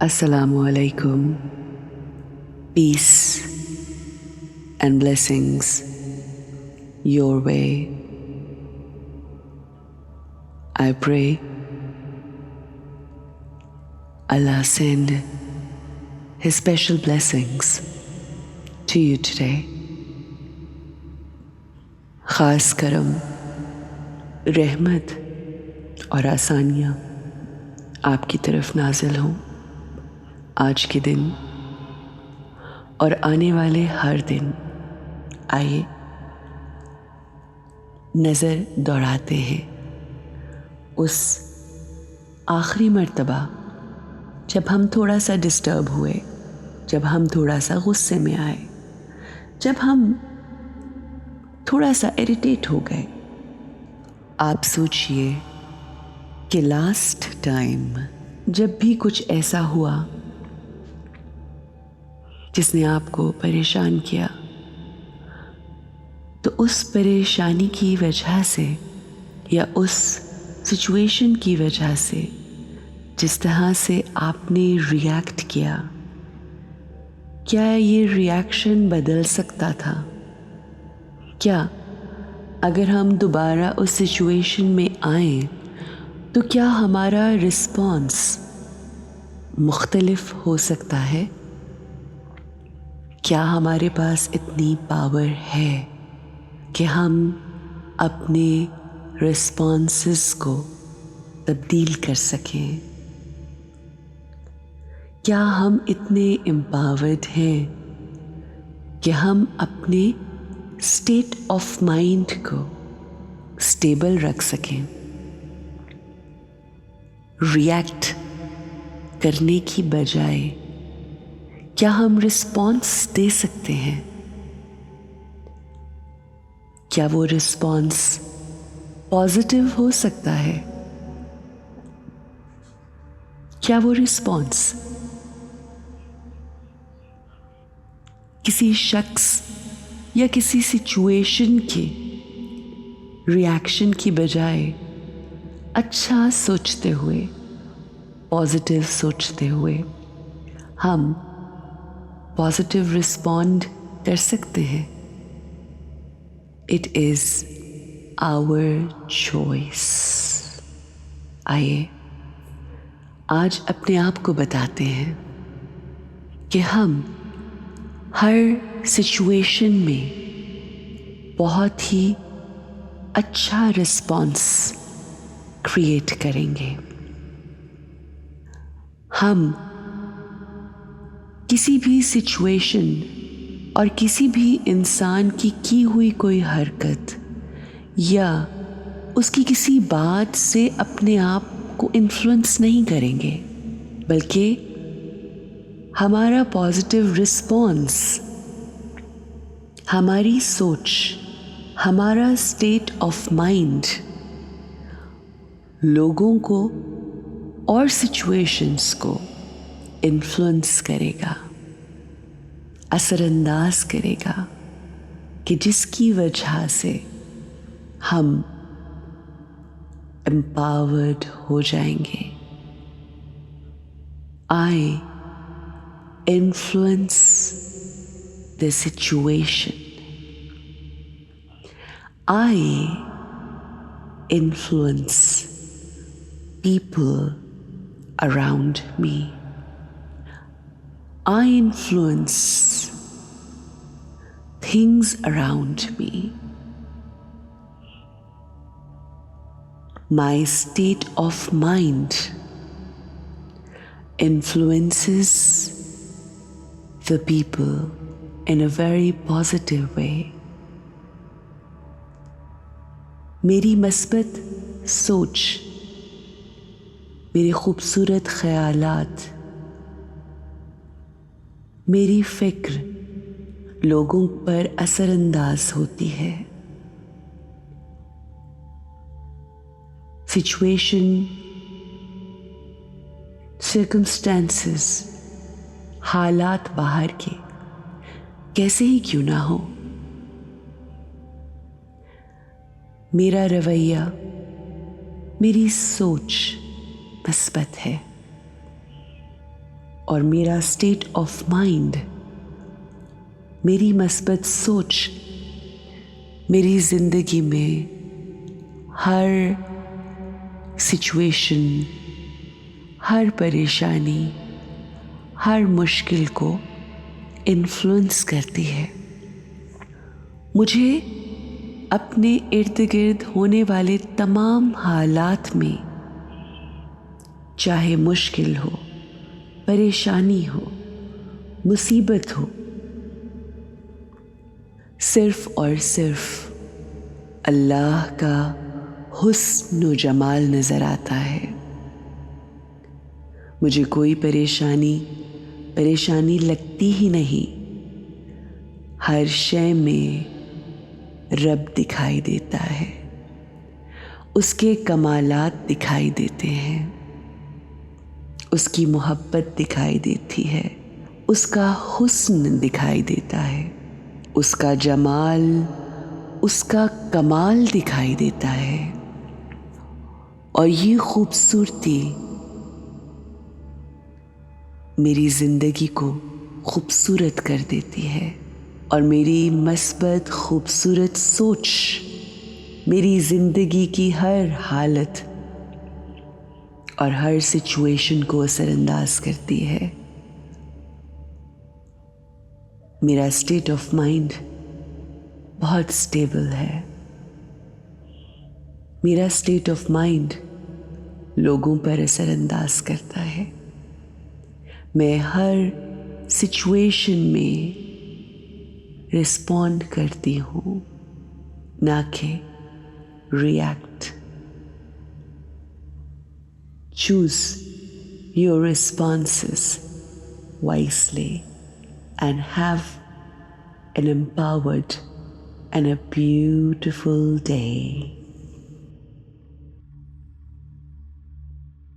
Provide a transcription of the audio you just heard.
Assalamu alaikum. Peace and blessings your way. I pray Allah send His special blessings to you today. खास करम, रहमत और आसानियाँ आपकी तरफ नाजिल हों आज के दिन और आने वाले हर दिन। आइए नज़र दौड़ाते हैं उस आखिरी मर्तबा जब हम थोड़ा सा डिस्टर्ब हुए, जब हम थोड़ा सा गुस्से में आए, जब हम थोड़ा सा इरिटेट हो गए। आप सोचिए कि लास्ट टाइम जब भी कुछ ऐसा हुआ जिसने आपको परेशान किया, तो उस परेशानी की वजह से या उस सिचुएशन की वजह से जिस तरह से आपने रिएक्ट किया, क्या ये रिएक्शन बदल सकता था? क्या अगर हम दोबारा उस सिचुएशन में आए तो क्या हमारा रिस्पॉन्स मुख्तलिफ हो सकता है? क्या हमारे पास इतनी पावर है कि हम अपने रिस्पॉन्सेस को तब्दील कर सकें? क्या हम इतने एम्पावर्ड हैं कि हम अपने स्टेट ऑफ माइंड को स्टेबल रख सकें? रिएक्ट करने की बजाय क्या हम रिस्पॉन्स दे सकते हैं? क्या वो रिस्पॉन्स पॉजिटिव हो सकता है? क्या वो रिस्पॉन्स किसी शख्स या किसी सिचुएशन के रिएक्शन की बजाय अच्छा सोचते हुए, पॉजिटिव सोचते हुए हम पॉजिटिव रिस्पॉन्ड कर सकते हैं? It is our choice. आइए आज अपने आप को बताते हैं कि हम हर सिचुएशन में बहुत ही अच्छा रिस्पॉन्स क्रिएट करेंगे। हम किसी भी सिचुएशन और किसी भी इंसान की हुई कोई हरकत या उसकी किसी बात से अपने आप को इन्फ्लुएंस नहीं करेंगे, बल्कि हमारा पॉजिटिव रिस्पॉन्स, हमारी सोच, हमारा स्टेट ऑफ माइंड लोगों को और सिचुएशंस को इन्फ्लुएंस करेगा, असरअंदाज करेगा, कि जिसकी वजह से हम एम्पावर्ड हो जाएंगे। I influence the situation, I influence people around me. I influence things around me. My state of mind influences the people in a very positive way. मेरी मस्बत सोच, मेरे खूबसूरत ख्यालात, मेरी फिक्र लोगों पर असरअंदाज होती है। सिचुएशन, सर्कमस्टेंसेस, हालात बाहर के कैसे ही क्यों ना हो, मेरा रवैया, मेरी सोच मस्बत है। और मेरा स्टेट ऑफ माइंड, मेरी मस्बत सोच मेरी ज़िंदगी में हर सिचुएशन, हर परेशानी, हर मुश्किल को इन्फ्लुएंस करती है। मुझे अपने इर्द गिर्द होने वाले तमाम हालात में, चाहे मुश्किल हो, परेशानी हो, मुसीबत हो, सिर्फ और सिर्फ अल्लाह का हुस्न व जमाल नज़र आता है। मुझे कोई परेशानी लगती ही नहीं। हर शय में रब दिखाई देता है, उसके कमालात दिखाई देते हैं, उसकी मोहब्बत दिखाई देती है, उसका हुस्न दिखाई देता है, उसका जमाल, उसका कमाल दिखाई देता है। और ये खूबसूरती मेरी ज़िंदगी को खूबसूरत कर देती है और मेरी मस्बत खूबसूरत सोच मेरी ज़िंदगी की हर हालत और हर सिचुएशन को असरअंदाज करती है। मेरा स्टेट ऑफ माइंड बहुत स्टेबल है। मेरा स्टेट ऑफ माइंड लोगों पर असरअंदाज करता है। मैं हर सिचुएशन में रिस्पॉन्ड करती हूँ, ना कि react. Choose your responses wisely and have an empowered and a beautiful day.